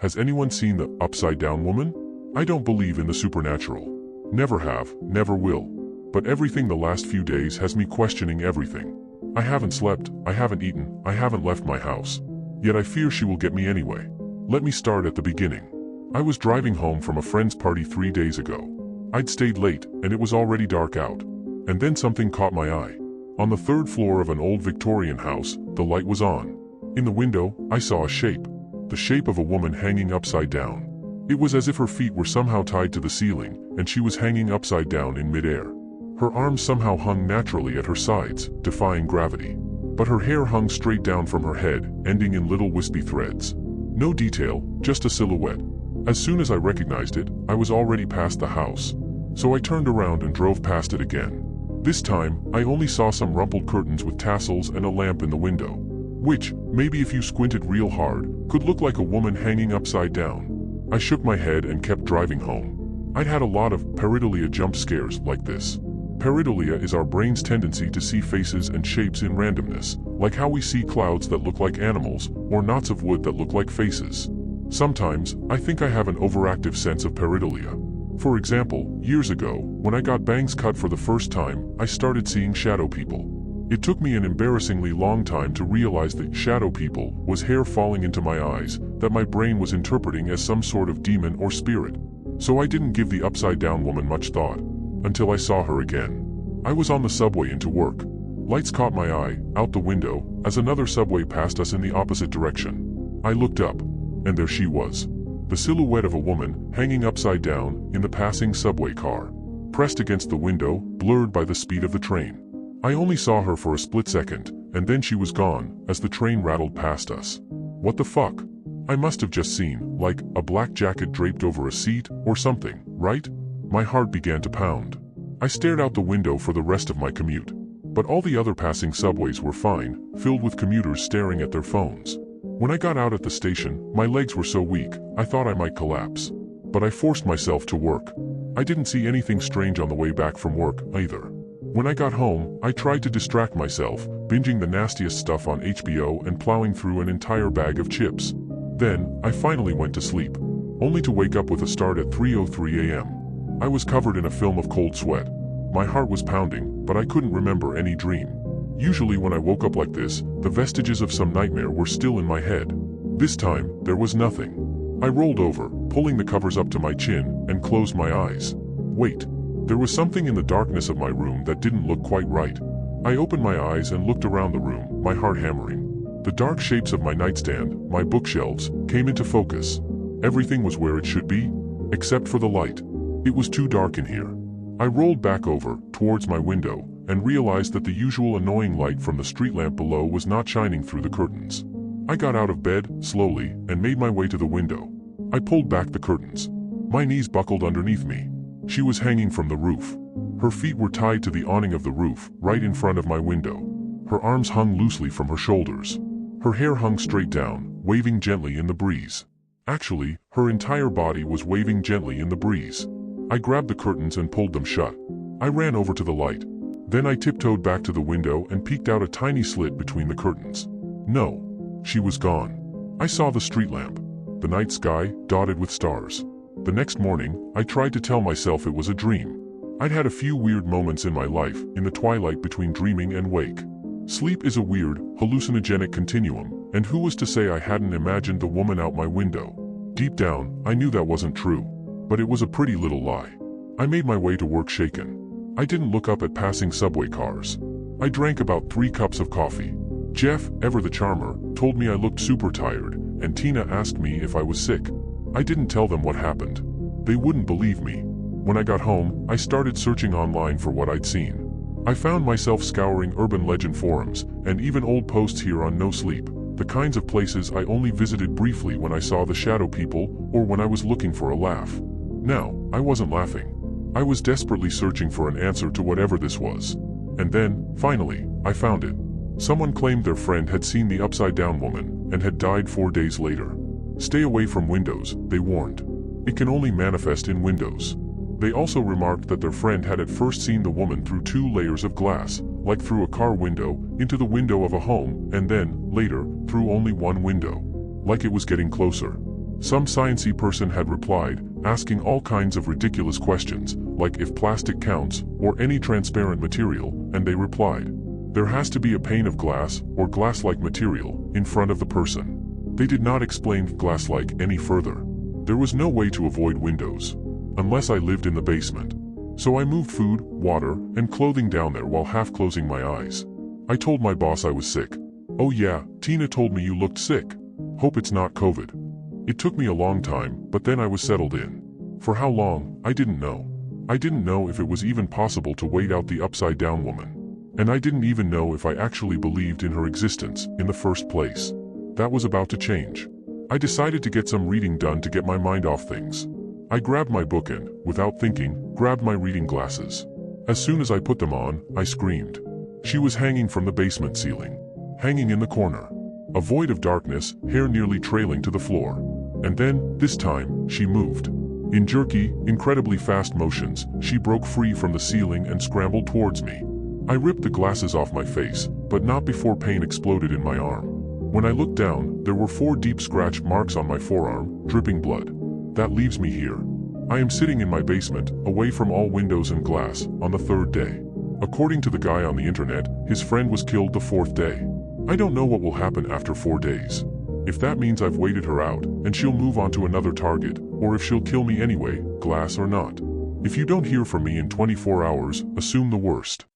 Has anyone seen the upside-down woman? I don't believe in the supernatural. Never have, never will. But everything the last few days has me questioning everything. I haven't slept, I haven't eaten, I haven't left my house. Yet I fear she will get me anyway. Let me start at the beginning. I was driving home from a friend's party 3 days ago. I'd stayed late, and it was already dark out. And then something caught my eye. On the third floor of an old Victorian house, the light was on. In the window, I saw a shape. The shape of a woman hanging upside down. It was as if her feet were somehow tied to the ceiling, and she was hanging upside down in midair. Her arms somehow hung naturally at her sides, defying gravity. But her hair hung straight down from her head, ending in little wispy threads. No detail, just a silhouette. As soon as I recognized it, I was already past the house. So I turned around and drove past it again. This time, I only saw some rumpled curtains with tassels and a lamp in the window. Which, maybe if you squinted real hard, could look like a woman hanging upside down. I shook my head and kept driving home. I'd had a lot of pareidolia jump scares like this. Pareidolia is our brain's tendency to see faces and shapes in randomness, like how we see clouds that look like animals, or knots of wood that look like faces. Sometimes, I think I have an overactive sense of pareidolia. For example, years ago, when I got bangs cut for the first time, I started seeing shadow people. It took me an embarrassingly long time to realize that shadow people was hair falling into my eyes that my brain was interpreting as some sort of demon or spirit. So I didn't give the upside-down woman much thought, until I saw her again. I was on the subway into work. Lights caught my eye, out the window, as another subway passed us in the opposite direction. I looked up, and there she was. The silhouette of a woman, hanging upside down, in the passing subway car. Pressed against the window, blurred by the speed of the train. I only saw her for a split second, and then she was gone, as the train rattled past us. What the fuck? I must have just seen, like, a black jacket draped over a seat, or something, right? My heart began to pound. I stared out the window for the rest of my commute. But all the other passing subways were fine, filled with commuters staring at their phones. When I got out at the station, my legs were so weak, I thought I might collapse. But I forced myself to work. I didn't see anything strange on the way back from work, either. When I got home, I tried to distract myself, binging the nastiest stuff on HBO and plowing through an entire bag of chips. Then, I finally went to sleep, only to wake up with a start at 3:03 a.m. I was covered in a film of cold sweat. My heart was pounding, but I couldn't remember any dream. Usually when I woke up like this, the vestiges of some nightmare were still in my head. This time, there was nothing. I rolled over, pulling the covers up to my chin, and closed my eyes. Wait. There was something in the darkness of my room that didn't look quite right. I opened my eyes and looked around the room, my heart hammering. The dark shapes of my nightstand, my bookshelves, came into focus. Everything was where it should be, except for the light. It was too dark in here. I rolled back over, towards my window, and realized that the usual annoying light from the street lamp below was not shining through the curtains. I got out of bed, slowly, and made my way to the window. I pulled back the curtains. My knees buckled underneath me. She was hanging from the roof. Her feet were tied to the awning of the roof, right in front of my window. Her arms hung loosely from her shoulders. Her hair hung straight down, waving gently in the breeze. Actually, her entire body was waving gently in the breeze. I grabbed the curtains and pulled them shut. I ran over to the light. Then I tiptoed back to the window and peeked out a tiny slit between the curtains. No. She was gone. I saw the street lamp. The night sky, dotted with stars. The next morning, I tried to tell myself it was a dream. I'd had a few weird moments in my life, in the twilight between dreaming and wake. Sleep is a weird, hallucinogenic continuum, and who was to say I hadn't imagined the woman out my window? Deep down, I knew that wasn't true. But it was a pretty little lie. I made my way to work shaken. I didn't look up at passing subway cars. I drank about 3 cups of coffee. Jeff, ever the charmer, told me I looked super tired, and Tina asked me if I was sick. I didn't tell them what happened. They wouldn't believe me. When I got home, I started searching online for what I'd seen. I found myself scouring urban legend forums, and even old posts here on No Sleep, the kinds of places I only visited briefly when I saw the shadow people, or when I was looking for a laugh. Now, I wasn't laughing. I was desperately searching for an answer to whatever this was. And then, finally, I found it. Someone claimed their friend had seen the upside-down woman, and had died 4 days later. Stay away from windows, they warned. It can only manifest in windows. They also remarked that their friend had at first seen the woman through 2 layers of glass, like through a car window, into the window of a home, and then, later, through only 1 window. Like it was getting closer. Some sciencey person had replied, asking all kinds of ridiculous questions, like if plastic counts, or any transparent material, and they replied, "There has to be a pane of glass, or glass-like material, in front of the person." They did not explain glass-like any further. There was no way to avoid windows, unless I lived in the basement. So I moved food, water, and clothing down there while half closing my eyes. I told my boss I was sick. "Oh yeah, Tina told me you looked sick. Hope it's not COVID." It took me a long time, but then I was settled in. For how long, I didn't know. I didn't know if it was even possible to wait out the upside-down woman. And I didn't even know if I actually believed in her existence in the first place. That was about to change. I decided to get some reading done to get my mind off things. I grabbed my book and, without thinking, grabbed my reading glasses. As soon as I put them on, I screamed. She was hanging from the basement ceiling. Hanging in the corner. A void of darkness, hair nearly trailing to the floor. And then, this time, she moved. In jerky, incredibly fast motions, she broke free from the ceiling and scrambled towards me. I ripped the glasses off my face, but not before pain exploded in my arm. When I looked down, there were 4 deep scratch marks on my forearm, dripping blood. That leaves me here. I am sitting in my basement, away from all windows and glass, on the 3rd day. According to the guy on the internet, his friend was killed the 4th day. I don't know what will happen after 4 days. If that means I've waited her out, and she'll move on to another target, or if she'll kill me anyway, glass or not. If you don't hear from me in 24 hours, assume the worst.